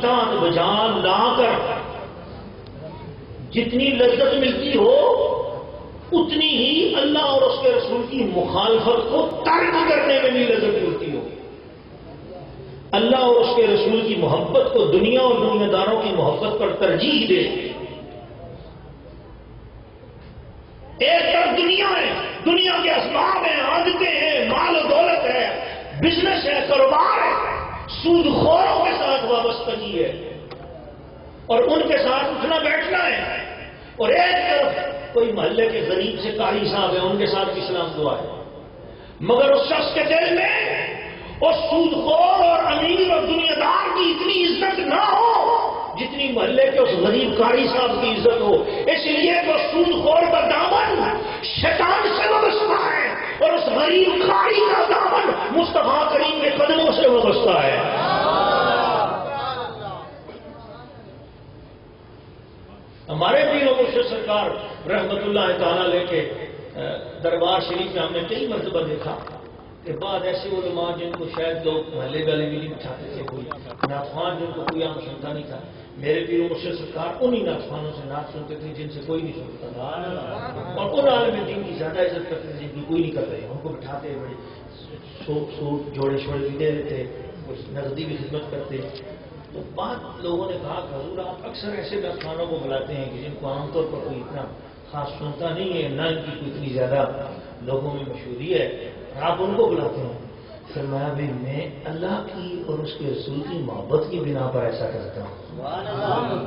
اطاعت بجا لا کر جتنی لذت ملتی ہو اتنی ہی اللہ اور اس کے رسول کی مخالفت کو ترک کرنے میں بھی لذت ملتی ہو. اللہ اور اس کے رسول کی محبت کو دنیا اور دنیا داروں کی محبت پر ترجیح دے. ایک طرف دنیا ہے، دنیا کے اسباب ہیں، عادتیں ہیں، مال و دولت ہے، بزنس ہے، کاروبار ہے، سود خوروں کے ساتھ وابستگی ہے اور ان کے ساتھ اٹھنا بیٹھنا ہے. اور ایک طرف کوئی محلے کے غریب سے قاری صاحب ہیں، ان کے ساتھ اسلام دعا ہے. مگر اس شخص کے دل میں اس سود خور اور امیر اور دنیا دار کی اتنی عزت نہ ہو جتنی محلے کے اس غریب قاری صاحب کی عزت ہو. اس لیے وہ سود خور کا دامن شیطان سے وابستہ ہے اور اس غریب قاری کا دامن مصطفیٰ کریم کے قدموں سے وابستہ ہے. ہمارے پیروں مرشد سرکار رحمت اللہ تعالیٰ لے کے دربار شریف میں ہم نے کئی مرتبہ دیکھا کہ بعد ایسے علماء جن کو شاید لوگ محلے والے بھی نہیں بٹھاتے تھے، کوئی نعتخوان جن کو کوئی عام سنتا نہیں تھا، میرے پیروں مرشد سرکار انہی نعتخوانوں سے نعت سنتے تھے جن سے کوئی نہیں سنتا تھا، اور ان عالم دین کی زیادہ عزت کرتے تھے جن کی کوئی نہیں کر رہے. ان کو بٹھاتے بڑے سوٹ جوڑے شوڑے بھی دے دیتے، کچھ نقدی بھی خدمت کرتے. تو بعد لوگوں نے کہا کہ حضور آپ اکثر ایسے نعتخوانوں کو بلاتے ہیں کہ جن کو عام طور پر کوئی اتنا خاص سنتا نہیں ہے، نہ ان کی کوئی اتنی زیادہ لوگوں میں مشہوری ہے، آپ ان کو بلاتے ہیں. فرمایا بھی میں اللہ کی اور اس کے رسول کی محبت کی بنا پر ایسا کرتا ہوں.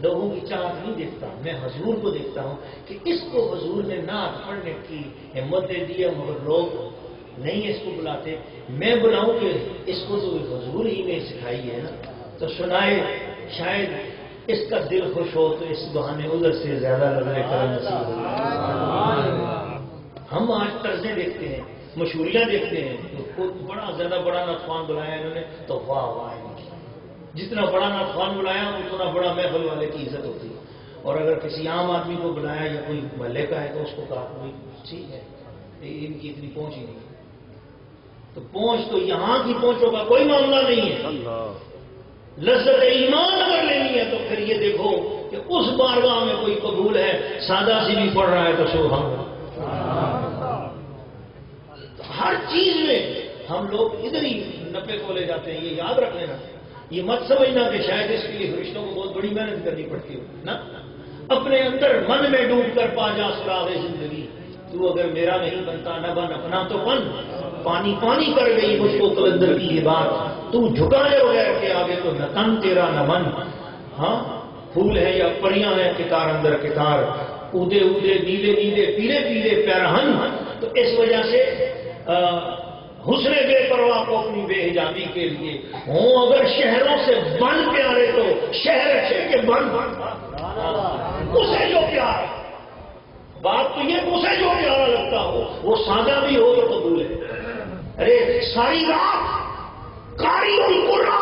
لوگوں کی چاہت نہیں دیکھتا، میں حضور کو دیکھتا ہوں کہ اس کو حضور نے نعت پڑھنے کی ہمت دے دی ہے، مگر لوگ نہیں اس کو بلاتے. میں بلاؤں کہ اس کو تو حضور ہی نے سکھائی ہے نا، تو سنائے، شاید اس کا دل خوش ہو تو اس بہانے ادھر سے زیادہ نظر کرم نصیب ہو. ہم آج طرزیں دیکھتے ہیں، مشہوریاں دیکھتے ہیں، تو بڑا زیادہ بڑا نعتخوان بلایا انہوں نے تو واہ واہ ان کی. جتنا بڑا نعتخوان بلایا اتنا بڑا محفل والے کی عزت ہوتی ہے. اور اگر کسی عام آدمی کو بلایا یا کوئی محلے کا ہے تو اس کو کہا کوئی ٹھیک ہے، ان کی اتنی پہنچ ہی نہیں. تو پہنچ تو یہاں کی پہنچوں کا کوئی معاملہ نہیں ہے. لذت ایمان اگر لینی ہے تو پھر یہ دیکھو کہ اس بارگاہ میں کوئی قبول ہے، سادہ سی بھی پڑھ رہا ہے تو سبحان اللہ. ہر چیز میں ہم لوگ ادھر ہی نپے کو لے جاتے ہیں. یہ یاد رکھ لینا، یہ مت سمجھنا کہ شاید اس کے لیے فرشتوں کو بہت بڑی محنت کرنی پڑتی ہو نا. اپنے اندر من میں ڈوب کر پا جا سراغ زندگی. تو اگر میرا نہیں بنتا نہ بن اپنا تو بن. پانی پانی کر گئی مجھ کو قلندر کی یہ بات، تو جھکائے بغیر کے آگے تو نہ تن تیرا نہ من. ہاں پھول ہے یا پریاں ہیں کتار اندر کتار، اودے اودے نیلے نیلے پیلے پیلے پیرہن. تو اس وجہ سے حسن بے پرواہ کو اپنی بے حجابی کے لیے ہوں اگر شہروں سے بن پیارے تو شہر اچھے کے بن اسے جو پیار. بات تو یہ اسے جو پیارا لگتا ہو وہ سادہ بھی ہو تو قبول ہے. ارے ساری رات قاری القرآ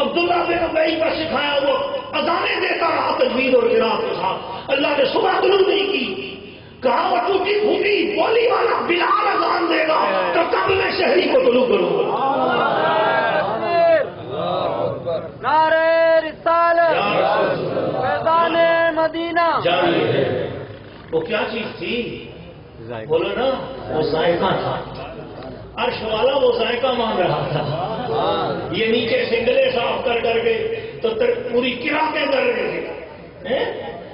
عبداللہ بن ابی کا سکھایا وہ اذانیں دیتا رہا تجوید اور قرات کے ساتھ. اللہ نے صبح طلوع نہیں کی، کہا وہ ٹوٹی پھوٹی بولی والا بلال اذان دے گا تو کب میں شہری کو طلوع کروں گا. نعرہ رسالت فیضان مدینہ. وہ کیا چیز تھی بولو نا؟ وہ ذائقہ تھا. عرش والا وہ ذائقہ مانگ رہا تھا. یہ نیچے سنگلے صاف کر کے تو پوری قراتیں کر رہے تھے.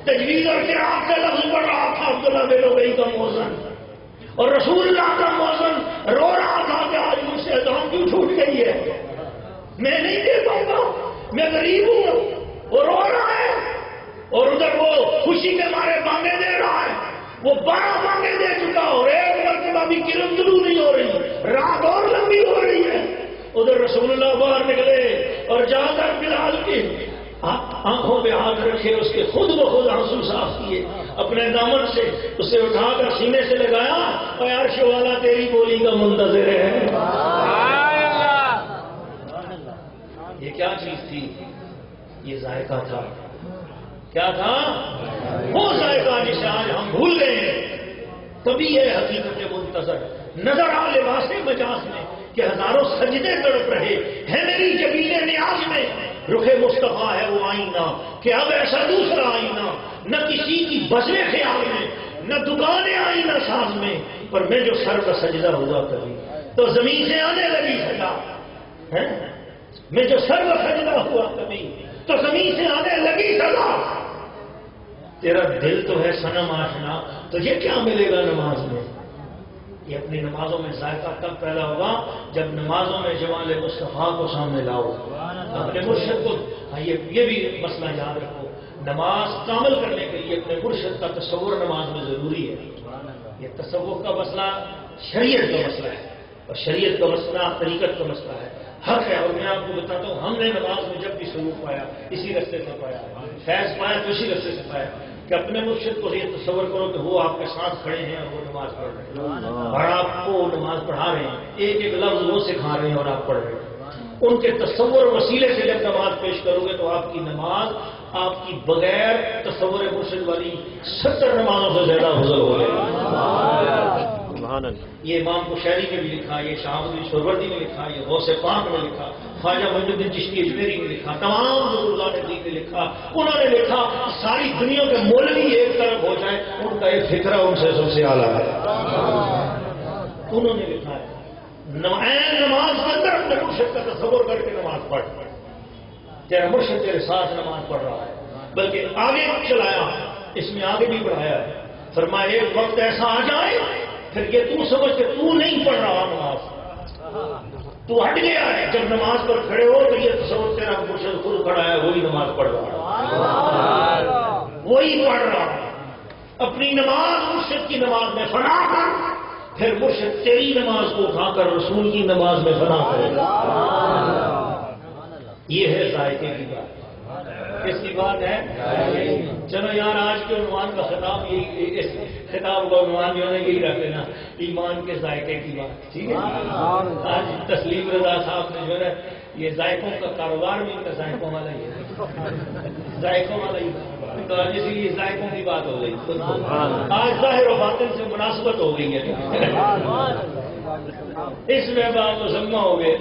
تجوید اور قرات کا لفظ پڑھ رہا تھا عبداللہ بن ابی کا موزن، اور رسول اللہ کا موزن رو رہا تھا کہ آج مجھ سے اذان کیوں چھوٹ گئی ہے، میں نہیں دے پاؤں گا، میں غریب ہوں. وہ رو رہا ہے اور ادھر وہ خوشی کے مارے بانگے دے رہا ہے. وہ 12 بانگے دے چکا اور ایک مرتبہ بھی کرن طلوع نہیں ہو رہی، رات اور لمبی ہو رہی ہے. ادھر رسول اللہ باہر نکلے اور جا کر بلال کی آنکھوں پہ ہاتھ رکھے، اس کے خود بخود آنسو صاف کیے، اپنے دامن سے اسے اٹھا کر سینے سے لگایا اور عرش والا تیری بولی کا منتظر ہے. یہ کیا چیز تھی؟ یہ ذائقہ تھا. کیا تھا؟ وہ ذائقہ جسے آج ہم بھول گئے ہیں. تبھی یہ حقیقت منتظر نظر آ لباس مجاز میں کہ ہزاروں سجدے تڑپ رہے ہیں میری جبین نیاز میں. رخ مصطفیٰ ہے وہ آئینہ کہ اب ایسا دوسرا آئینہ نہ کسی کی بزم خیال میں نہ دکانیں آئینہ ساز میں، پر میں جو سر کا سجدہ ہوا کبھی تو زمین سے آنے لگی سجا ہے، میں جو سر کا سجدہ ہوا کبھی تو زمین سے آنے لگی سجا۔ تیرا دل تو ہے صنم آشنا، تو یہ کیا ملے گا نماز میں؟ یہ اپنی نمازوں میں ذائقہ تب پیدا ہوگا جب نمازوں میں جمال مصطفیٰ کو سامنے لاؤ، اپنے مرشد کو۔ یہ بھی مسئلہ یاد رکھو، نماز کامل کرنے کے لیے اپنے مرشد کا تصور نماز میں ضروری ہے۔ یہ تصور کا مسئلہ شریعت کا مسئلہ ہے، اور شریعت کا مسئلہ طریقت کا مسئلہ ہے، حق ہے۔ اور میں آپ کو بتاتا ہوں، ہم نے نماز میں جب بھی سلوک پایا اسی رستے سے پایا، فیض پایا تو اسی رستے سے پایا کہ اپنے مرشد کو یہ تصور کرو کہ وہ آپ کے ساتھ کھڑے ہیں اور وہ نماز پڑھ رہے ہیں اور آپ کو نماز پڑھا رہے ہیں، ایک ایک لفظ وہ سکھا رہے ہیں اور آپ پڑھ رہے ہیں۔ ان کے تصور وسیلے سے جب نماز پیش کرو گے تو آپ کی نماز آپ کی بغیر تصور مرشد والی 70 نمازوں سے زیادہ افضل ہو گئے۔ یہ امام قشیری نے بھی لکھا، یہ شاہ الدین سہروردی نے لکھا، یہ غوث پاک نے لکھا، خواجہ معین الدین چشتی اجمیری نے لکھا، تمام بزرگان دین نے لکھا۔ انہوں نے لکھا ساری دنیا کے مولوی ایک طرف ہو جائے ان کا ایک فکرہ ان سے سب سے اعلیٰ ہے۔ انہوں نے لکھا ہے نماز کے اندر اپنے مرشد کا تصور کر کے نماز پڑھ، تیرا مرشد تیرے ساتھ نماز پڑھ رہا ہے۔ بلکہ آگے چلایا، اس میں آگے بھی بڑھایا ہے، فرمایا ایک وقت ایسا آ جائے پھر یہ تو سمجھ کہ تو نہیں پڑھ رہا نماز، تو ہٹ گیا ہے۔ جب نماز پر کھڑے ہو تو یہ تصور تیرا مرشد خود کھڑا ہے، وہی نماز پڑھ رہا ہے، وہی پڑھ رہا ہے۔ اپنی نماز مرشد کی نماز میں فنا کر، پھر مرشد تیری نماز کو اٹھا کر رسول کی نماز میں فنا کرے گا۔ یہ ہے ذائقے کی بات۔ کس کی بات ہے؟ چلو یار، آج کے عنوان کا خطاب یہی، اس خطاب کا عنوان جو ہے یہی رکھ لینا، ایمان کے ذائقے کی بات، ٹھیک ہے؟ آج تسلیم رضا صاحب نے جو ہے یہ ذائقوں کا کاروبار بھی ان کا ذائقوں والا ہی ہے، ذائقوں والا ہی تو اسی لیے ذائقوں کی بات ہو گئی۔ آج ظاہر و باطن سے مناسبت ہو گئی ہے، اس میں باب مسمہ ہو گئے،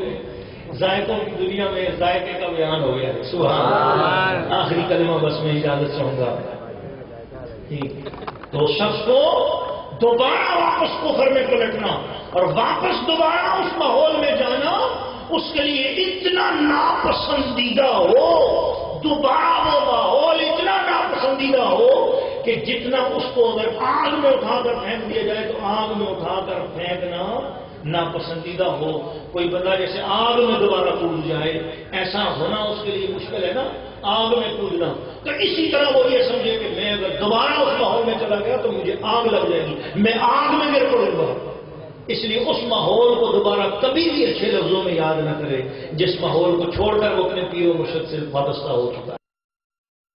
ذائقوں کی دنیا میں ذائقے کا بیان ہو گیا۔ سبحان اللہ۔ آخری کلمہ بس میں اجازت چاہوں گا، تو شخص کو دوبارہ واپس کفر میں پلٹنا اور واپس دوبارہ اس ماحول میں جانا اس کے لیے اتنا ناپسندیدہ ہو، دوبارہ وہ ماحول اتنا ناپسندیدہ ہو کہ جتنا اس کو اگر آگ میں اٹھا کر پھینک دیا جائے تو آگ میں اٹھا کر پھینکنا ناپسندیدہ ہو۔ کوئی بندہ جیسے آگ میں دوبارہ کود جائے، ایسا ہونا اس کے لیے مشکل ہے نا، آگ میں کودنا۔ تو اسی طرح وہ یہ سمجھے کہ میں اگر دوبارہ اس ماحول میں چلا گیا تو مجھے آگ لگ جائے گی، میں آگ میں گر پڑوں گا۔ اس لیے اس ماحول کو دوبارہ کبھی بھی اچھے لفظوں میں یاد نہ کرے جس ماحول کو چھوڑ کر وہ اپنے پیر و مرشد سے وابستہ ہو چکا ہے۔